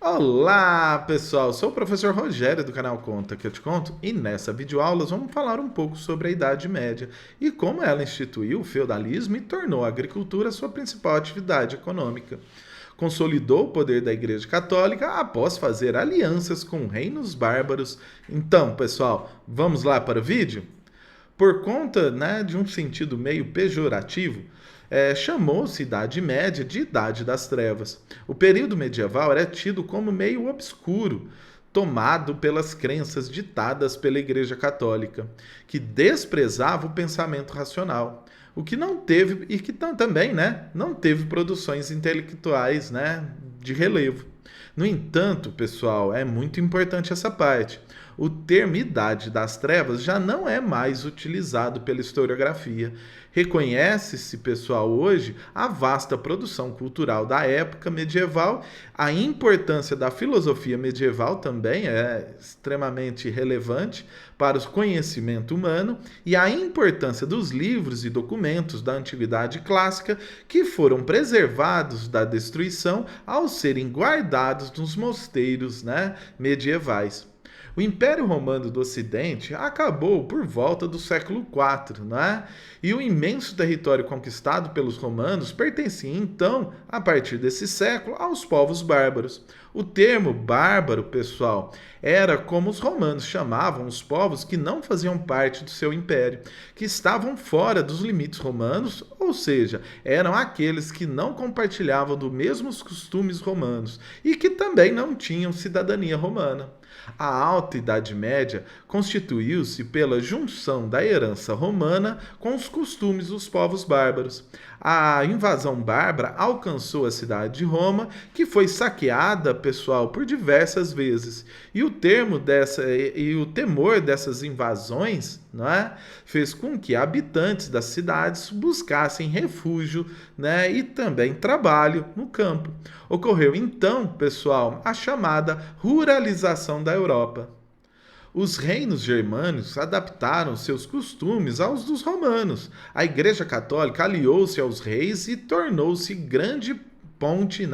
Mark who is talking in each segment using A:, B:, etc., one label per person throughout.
A: Olá, pessoal! Sou o professor Rogério do canal Conta que eu te conto e nessa videoaula vamos falar um pouco sobre a Idade Média e como ela instituiu o feudalismo e tornou a agricultura sua principal atividade econômica. Consolidou o poder da Igreja Católica após fazer alianças com reinos bárbaros. Então, pessoal, vamos lá para o vídeo? Por conta, de um sentido meio pejorativo, chamou-se Idade Média de Idade das Trevas. O período medieval era tido como meio obscuro, tomado pelas crenças ditadas pela Igreja Católica, que desprezava o pensamento racional. O que não teve, e que também não teve produções intelectuais de relevo. No entanto, pessoal, é muito importante essa parte. O termo Idade das Trevas já não é mais utilizado pela historiografia. Reconhece-se, pessoal, hoje a vasta produção cultural da época medieval, a importância da filosofia medieval também é extremamente relevante para o conhecimento humano e a importância dos livros e documentos da antiguidade clássica que foram preservados da destruição ao serem guardados nos mosteiros medievais. O Império Romano do Ocidente acabou por volta do século IV, E o imenso território conquistado pelos romanos pertencia então, a partir desse século, aos povos bárbaros. O termo bárbaro, pessoal, era como os romanos chamavam os povos que não faziam parte do seu império, que estavam fora dos limites romanos, ou seja, eram aqueles que não compartilhavam dos mesmos costumes romanos e que também não tinham cidadania romana. A Alta Idade Média constituiu-se pela junção da herança romana com os costumes dos povos bárbaros. A invasão bárbara alcançou a cidade de Roma, que foi saqueada, pessoal, por diversas vezes. E o temor dessas invasões, fez com que habitantes das cidades buscassem refúgio, e também trabalho no campo. Ocorreu então, pessoal, a chamada ruralização da Europa. Os reinos germânicos adaptaram seus costumes aos dos romanos. A Igreja Católica aliou-se aos reis e tornou-se grande ponte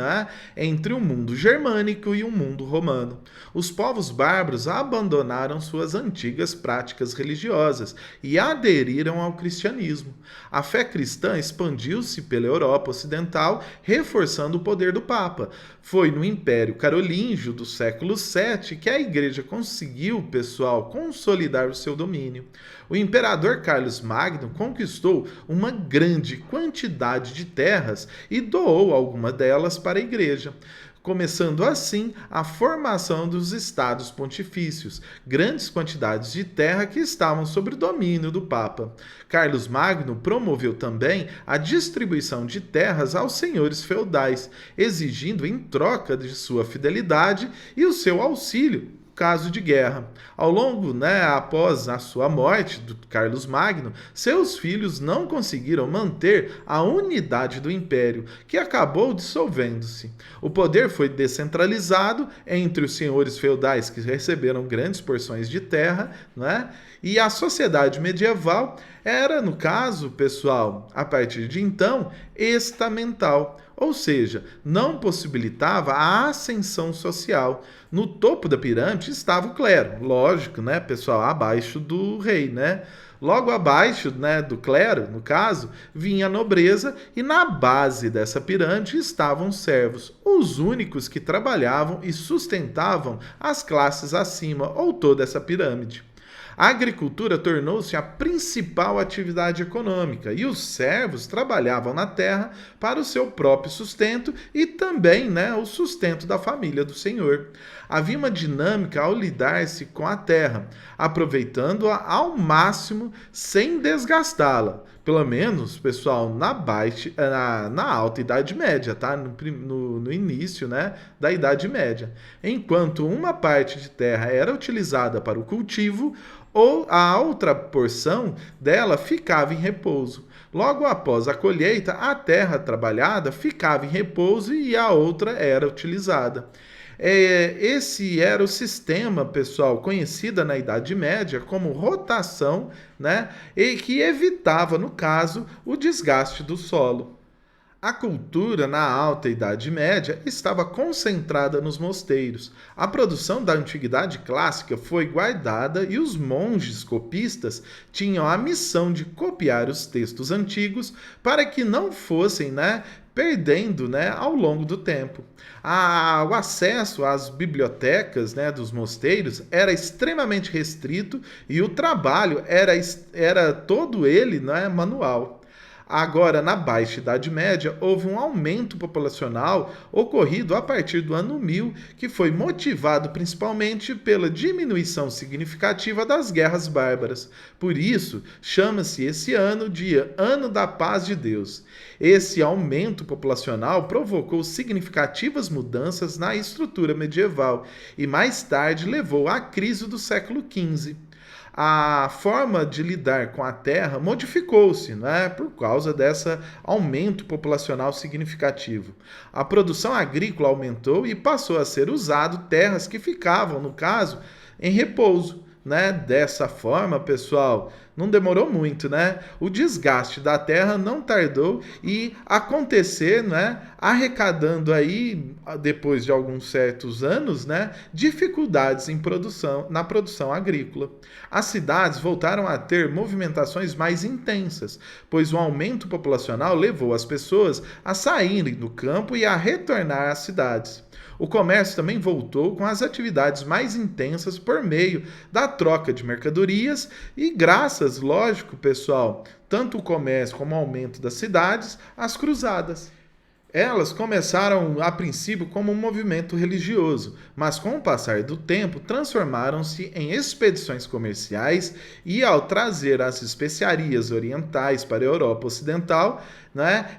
A: entre o mundo germânico e o mundo romano. Os povos bárbaros abandonaram suas antigas práticas religiosas e aderiram ao cristianismo. A fé cristã expandiu-se pela Europa Ocidental, reforçando o poder do Papa. Foi no Império Carolíngio do século VII que a Igreja conseguiu, pessoal, consolidar o seu domínio. O imperador Carlos Magno conquistou uma grande quantidade de terras e doou algumas delas para a Igreja, começando assim a formação dos estados pontifícios, grandes quantidades de terra que estavam sob o domínio do Papa. Carlos Magno promoveu também a distribuição de terras aos senhores feudais, exigindo em troca de sua fidelidade e o seu auxílio caso de guerra. Ao longo, após a sua morte, do Carlos Magno, seus filhos não conseguiram manter a unidade do império, que acabou dissolvendo-se. O poder foi descentralizado entre os senhores feudais, que receberam grandes porções de terra, e a sociedade medieval era, no caso, pessoal, a partir de então, estamental, ou seja, não possibilitava a ascensão social. No topo da pirâmide estava o clero, lógico, pessoal, abaixo do rei, Logo abaixo, do clero, no caso, vinha a nobreza e na base dessa pirâmide estavam os servos, os únicos que trabalhavam e sustentavam as classes acima ou toda essa pirâmide. A agricultura tornou-se a principal atividade econômica e os servos trabalhavam na terra para o seu próprio sustento e também o sustento da família do senhor. Havia uma dinâmica ao lidar-se com a terra, aproveitando-a ao máximo sem desgastá-la. Pelo menos, pessoal, na Alta Idade Média, tá? No início da Idade Média. Enquanto uma parte de terra era utilizada para o cultivo, ou a outra porção dela ficava em repouso. Logo após a colheita, a terra trabalhada ficava em repouso e a outra era utilizada. Esse era o sistema, pessoal, conhecido na Idade Média como rotação, e que evitava, no caso, o desgaste do solo. A cultura na Alta Idade Média estava concentrada nos mosteiros. A produção da Antiguidade Clássica foi guardada e os monges copistas tinham a missão de copiar os textos antigos para que não fossem, perdendo, ao longo do tempo. O acesso às bibliotecas, dos mosteiros era extremamente restrito e o trabalho era todo ele, manual. Agora, na Baixa Idade Média, houve um aumento populacional ocorrido a partir do ano 1000, que foi motivado principalmente pela diminuição significativa das guerras bárbaras. Por isso, chama-se esse ano de Ano da Paz de Deus. Esse aumento populacional provocou significativas mudanças na estrutura medieval e mais tarde levou à crise do século XV. A forma de lidar com a terra modificou-se, por causa desse aumento populacional significativo. A produção agrícola aumentou e passou a ser usado terras que ficavam, no caso, em repouso. Dessa forma, pessoal, não demorou muito, O desgaste da terra não tardou e acontecer, arrecadando aí, depois de alguns certos anos, dificuldades na produção agrícola. As cidades voltaram a ter movimentações mais intensas, pois o aumento populacional levou as pessoas a saírem do campo e a retornar às cidades. O comércio também voltou com as atividades mais intensas por meio da troca de mercadorias e graças, lógico, pessoal, tanto o comércio como o aumento das cidades, às cruzadas. Elas começaram a princípio como um movimento religioso, mas com o passar do tempo transformaram-se em expedições comerciais e ao trazer as especiarias orientais para a Europa Ocidental,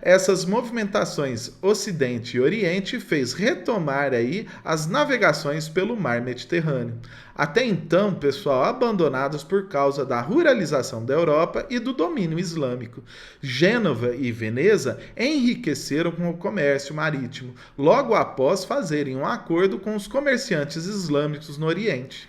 A: essas movimentações Ocidente e Oriente fez retomar aí as navegações pelo mar Mediterrâneo. Até então, pessoal, abandonadas por causa da ruralização da Europa e do domínio islâmico. Gênova e Veneza enriqueceram com o comércio marítimo, logo após fazerem um acordo com os comerciantes islâmicos no Oriente.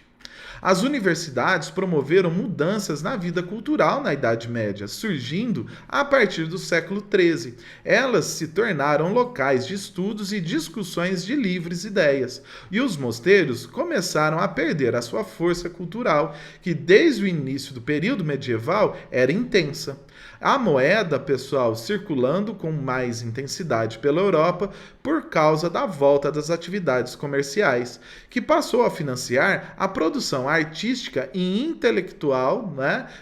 A: As universidades promoveram mudanças na vida cultural na Idade Média, surgindo a partir do século XIII. Elas se tornaram locais de estudos e discussões de livres ideias, e os mosteiros começaram a perder a sua força cultural, que desde o início do período medieval era intensa. A moeda, pessoal, circulando com mais intensidade pela Europa por causa da volta das atividades comerciais, que passou a financiar a produção artística e intelectual,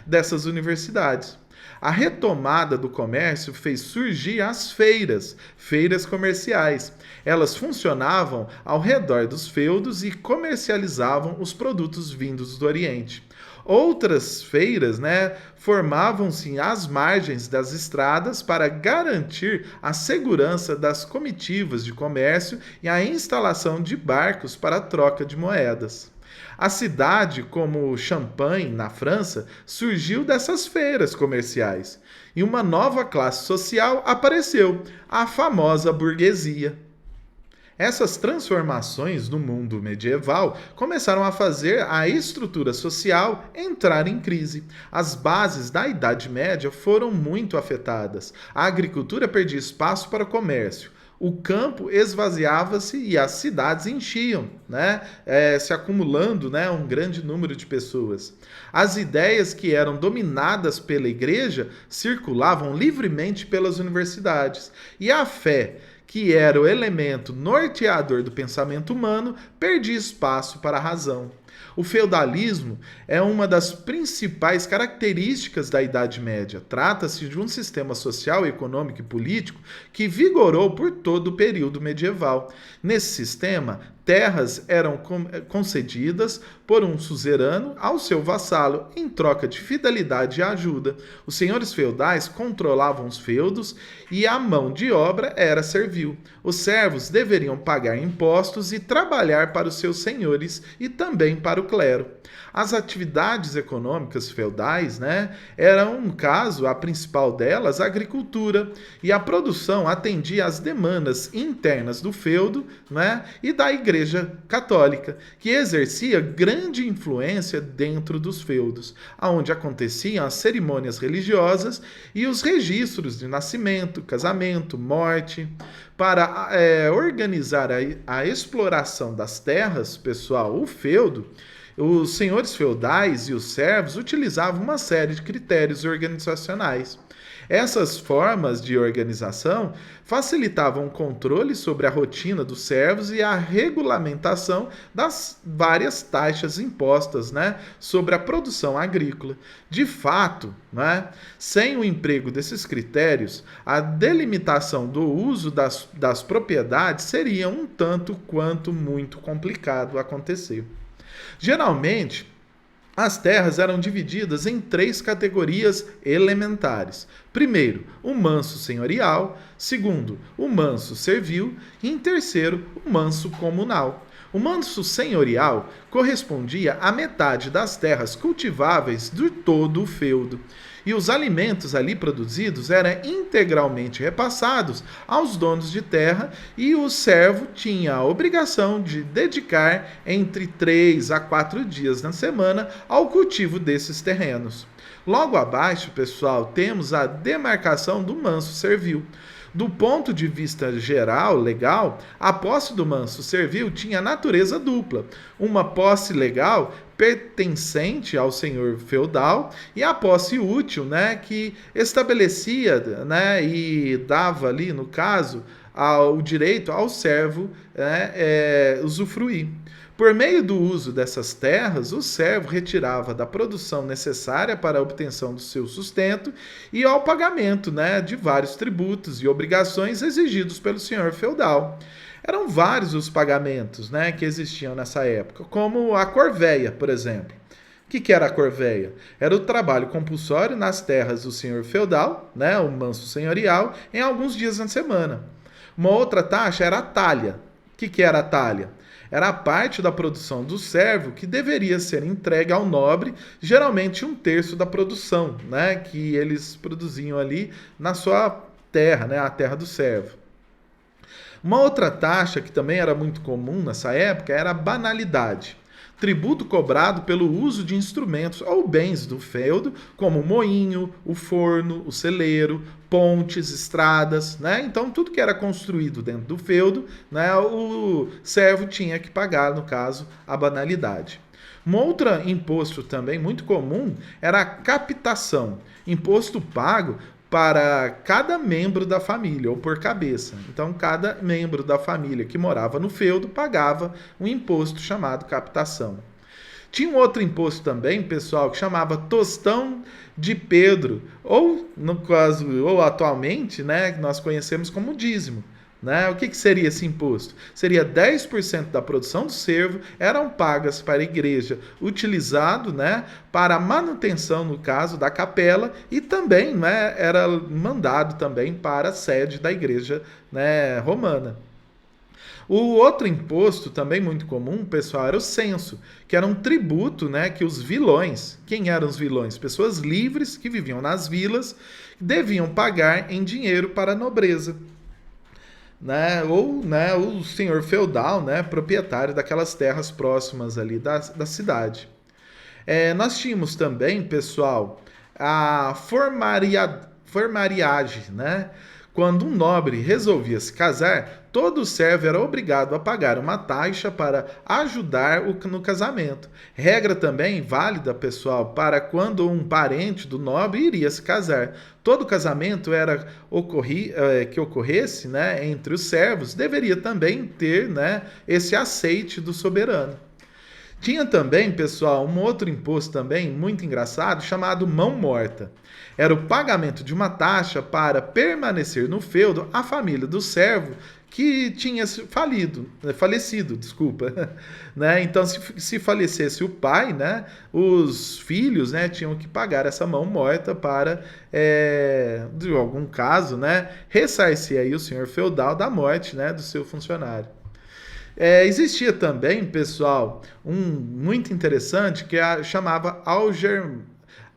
A: dessas universidades. A retomada do comércio fez surgir as feiras comerciais. Elas funcionavam ao redor dos feudos e comercializavam os produtos vindos do Oriente. Outras feiras, formavam-se às margens das estradas para garantir a segurança das comitivas de comércio e a instalação de barcos para a troca de moedas. A cidade, como Champagne, na França, surgiu dessas feiras comerciais. E uma nova classe social apareceu, a famosa burguesia. Essas transformações no mundo medieval começaram a fazer a estrutura social entrar em crise. As bases da Idade Média foram muito afetadas. A agricultura perdia espaço para o comércio. O campo esvaziava-se e as cidades enchiam, se acumulando, um grande número de pessoas. As ideias que eram dominadas pela igreja circulavam livremente pelas universidades. E a fé, que era o elemento norteador do pensamento humano, perdia espaço para a razão. O feudalismo é uma das principais características da Idade Média. Trata-se de um sistema social, econômico e político que vigorou por todo o período medieval. Nesse sistema, terras eram concedidas por um suzerano ao seu vassalo em troca de fidelidade e ajuda. Os senhores feudais controlavam os feudos e a mão de obra era servil. Os servos deveriam pagar impostos e trabalhar para os seus senhores e também para o clero. As atividades econômicas feudais, né, eram, no caso, a principal delas, a agricultura, e a produção atendia às demandas internas do feudo, né, e da Igreja Católica, que exercia grande influência dentro dos feudos, onde aconteciam as cerimônias religiosas e os registros de nascimento, casamento, morte. Para organizar a exploração das terras, pessoal, o feudo, os senhores feudais e os servos utilizavam uma série de critérios organizacionais. Essas formas de organização facilitavam o controle sobre a rotina dos servos e a regulamentação das várias taxas impostas, né, sobre a produção agrícola. De fato, né, sem o emprego desses critérios, a delimitação do uso das propriedades seria um tanto quanto muito complicado acontecer. Geralmente, as terras eram divididas em 3 categorias elementares. Primeiro, o manso senhorial. Segundo, o manso servil. E em terceiro, o manso comunal. O manso senhorial correspondia à metade das terras cultiváveis de todo o feudo. E os alimentos ali produzidos eram integralmente repassados aos donos de terra, e o servo tinha a obrigação de dedicar entre 3 a 4 dias na semana ao cultivo desses terrenos. Logo abaixo, pessoal, temos a demarcação do manso servil. Do ponto de vista geral, legal, a posse do manso servil tinha natureza dupla. Uma posse legal pertencente ao senhor feudal e a posse útil, né, que estabelecia, né, e dava ali, no caso, o direito ao servo, né, usufruir. Por meio do uso dessas terras, o servo retirava da produção necessária para a obtenção do seu sustento e ao pagamento, né, de vários tributos e obrigações exigidos pelo senhor feudal. Eram vários os pagamentos, né, que existiam nessa época, como a corveia, por exemplo. O que era a corveia? Era o trabalho compulsório nas terras do senhor feudal, né, o manso senhorial, em alguns dias na semana. Uma outra taxa era a talha. O que era a talha? Era a parte da produção do servo que deveria ser entregue ao nobre, geralmente 1/3 da produção, né, que eles produziam ali na sua terra, né, a terra do servo. Uma outra taxa que também era muito comum nessa época era a banalidade. Tributo cobrado pelo uso de instrumentos ou bens do feudo, como o moinho, o forno, o celeiro, pontes, estradas, né? Então, tudo que era construído dentro do feudo, né, o servo tinha que pagar, no caso, a banalidade. Um outro imposto também muito comum era a captação, imposto pago para cada membro da família, ou por cabeça. Então, cada membro da família que morava no feudo pagava um imposto chamado captação. Tinha um outro imposto também, pessoal, que chamava Tostão de Pedro, ou, no caso, ou atualmente, né, nós conhecemos como dízimo. Né? O que seria esse imposto? Seria 10% da produção do servo eram pagas para a igreja, utilizado, né, para a manutenção, no caso, da capela, e também, né, era mandado também para a sede da igreja, né, romana. O outro imposto, também muito comum, pessoal, era o censo, que era um tributo, né, que os vilões, quem eram os vilões? Pessoas livres que viviam nas vilas, deviam pagar em dinheiro para a nobreza. Né, ou, né, o senhor feudal, né, proprietário daquelas terras próximas ali da cidade. Nós tínhamos também, pessoal, a formariagem, né? Quando um nobre resolvia se casar, todo servo era obrigado a pagar uma taxa para ajudar no casamento. Regra também válida, pessoal, para quando um parente do nobre iria se casar. Todo casamento que ocorresse, né, entre os servos deveria também ter, né, esse aceite do soberano. Tinha também, pessoal, um outro imposto também muito engraçado chamado mão morta. Era o pagamento de uma taxa para permanecer no feudo a família do servo que tinha falecido, desculpa. Né? Então, se falecesse o pai, né, os filhos, né, tinham que pagar essa mão morta para, de algum caso, né, ressarcir aí o senhor feudal da morte, né, do seu funcionário. Existia também, pessoal, um muito interessante que chamava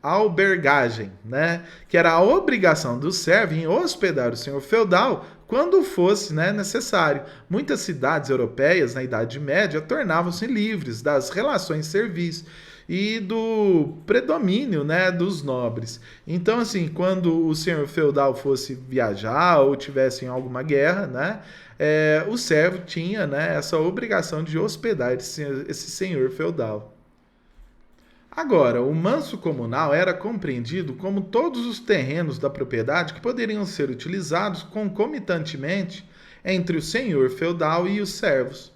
A: albergagem, né? Que era a obrigação do servo em hospedar o senhor feudal quando fosse, né, necessário. Muitas cidades europeias na Idade Média tornavam-se livres das relações de serviço e do predomínio, né, dos nobres. Então, assim, quando o senhor feudal fosse viajar ou tivesse em alguma guerra, né, o servo tinha, né, essa obrigação de hospedar esse senhor feudal. Agora, o manso comunal era compreendido como todos os terrenos da propriedade que poderiam ser utilizados concomitantemente entre o senhor feudal e os servos.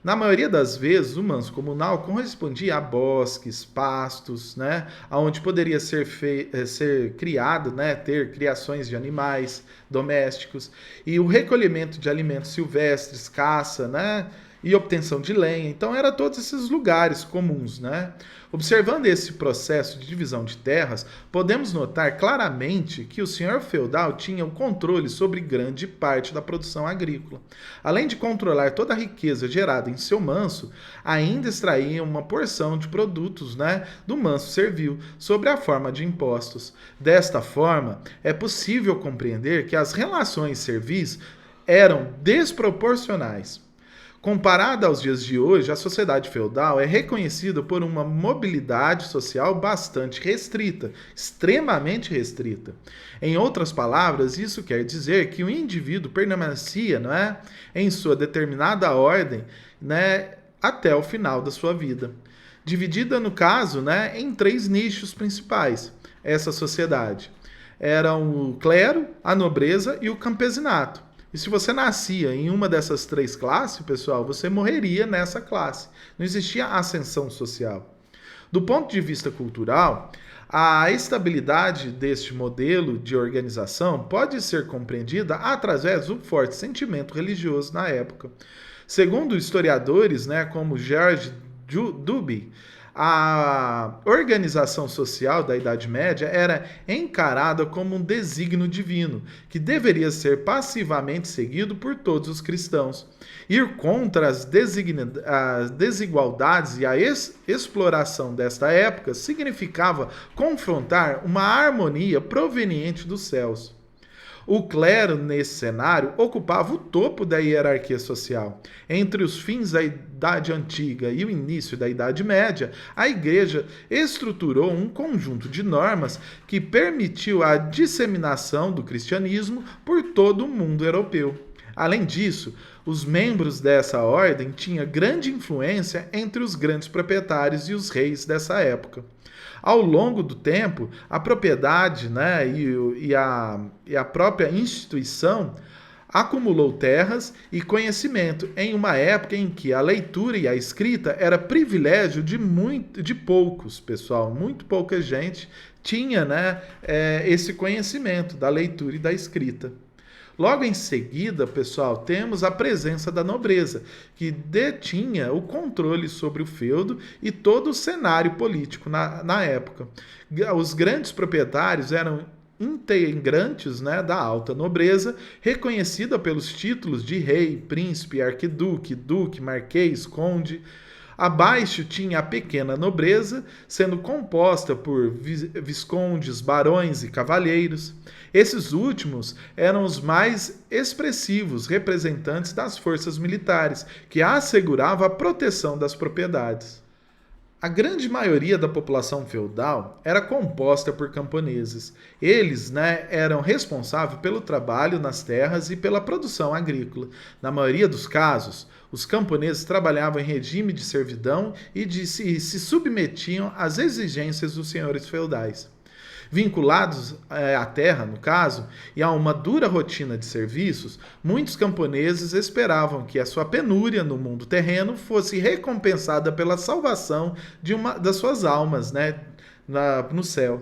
A: Na maioria das vezes, o manso comunal correspondia a bosques, pastos, né, onde poderia ser criado, né, ter criações de animais domésticos, e o recolhimento de alimentos silvestres, caça, né, e obtenção de lenha. Então, eram todos esses lugares comuns, né? Observando esse processo de divisão de terras, podemos notar claramente que o senhor feudal tinha o controle sobre grande parte da produção agrícola. Além de controlar toda a riqueza gerada em seu manso, ainda extraía uma porção de produtos, né, do manso servil, sob a forma de impostos. Desta forma, é possível compreender que as relações servis eram desproporcionais. Comparada aos dias de hoje, a sociedade feudal é reconhecida por uma mobilidade social bastante restrita, extremamente restrita. Em outras palavras, isso quer dizer que o indivíduo permanecia, não é, em sua determinada ordem, né, até o final da sua vida. Dividida, no caso, né, em três nichos principais, essa sociedade. Eram o clero, a nobreza e o campesinato. E se você nascia em uma dessas três classes, pessoal, você morreria nessa classe. Não existia ascensão social. Do ponto de vista cultural, a estabilidade deste modelo de organização pode ser compreendida através do forte sentimento religioso na época. Segundo historiadores, né, como George Duby, a organização social da Idade Média era encarada como um desígnio divino, que deveria ser passivamente seguido por todos os cristãos. Ir contra as desigualdades e a exploração desta época significava confrontar uma harmonia proveniente dos céus. O clero, nesse cenário, ocupava o topo da hierarquia social. Entre os fins da Idade Antiga e o início da Idade Média, a Igreja estruturou um conjunto de normas que permitiu a disseminação do cristianismo por todo o mundo europeu. Além disso, os membros dessa ordem tinham grande influência entre os grandes proprietários e os reis dessa época. Ao longo do tempo, a propriedade, né, e a própria instituição acumulou terras e conhecimento em uma época em que a leitura e a escrita era privilégio de poucos, pessoal. Muito pouca gente tinha, né, esse conhecimento da leitura e da escrita. Logo em seguida, pessoal, temos a presença da nobreza, que detinha o controle sobre o feudo e todo o cenário político na época. Os grandes proprietários eram integrantes, né, da alta nobreza, reconhecida pelos títulos de rei, príncipe, arquiduque, duque, marquês, conde. Abaixo tinha a pequena nobreza, sendo composta por viscondes, barões e cavalheiros. Esses últimos eram os mais expressivos representantes das forças militares, que asseguravam a proteção das propriedades. A grande maioria da população feudal era composta por camponeses. Eles, né, eram responsáveis pelo trabalho nas terras e pela produção agrícola. Na maioria dos casos, os camponeses trabalhavam em regime de servidão e se submetiam às exigências dos senhores feudais. Vinculados à terra, no caso, e a uma dura rotina de serviços, muitos camponeses esperavam que a sua penúria no mundo terreno fosse recompensada pela salvação de uma das suas almas, né, no céu.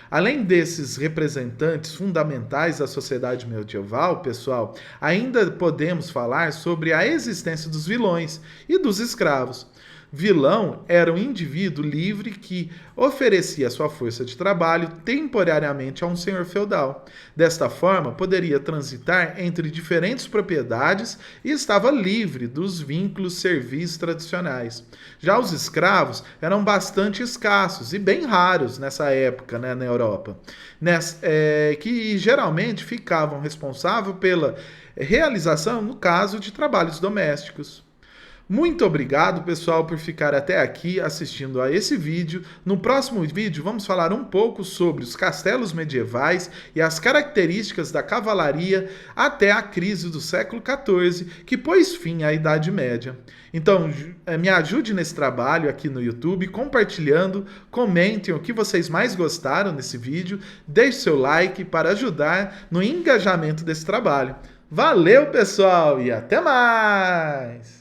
A: Além desses representantes fundamentais da sociedade medieval, pessoal, ainda podemos falar sobre a existência dos vilões e dos escravos. Vilão era um indivíduo livre que oferecia sua força de trabalho temporariamente a um senhor feudal. Desta forma, poderia transitar entre diferentes propriedades e estava livre dos vínculos servis tradicionais. Já os escravos eram bastante escassos e bem raros nessa época, né, na Europa, que geralmente ficavam responsáveis pela realização, no caso, de trabalhos domésticos. Muito obrigado, pessoal, por ficar até aqui assistindo a esse vídeo. No próximo vídeo, vamos falar um pouco sobre os castelos medievais e as características da cavalaria até a crise do século XIV, que pôs fim à Idade Média. Então, me ajude nesse trabalho aqui no YouTube, compartilhando, comentem o que vocês mais gostaram nesse vídeo, deixe seu like para ajudar no engajamento desse trabalho. Valeu, pessoal, e até mais!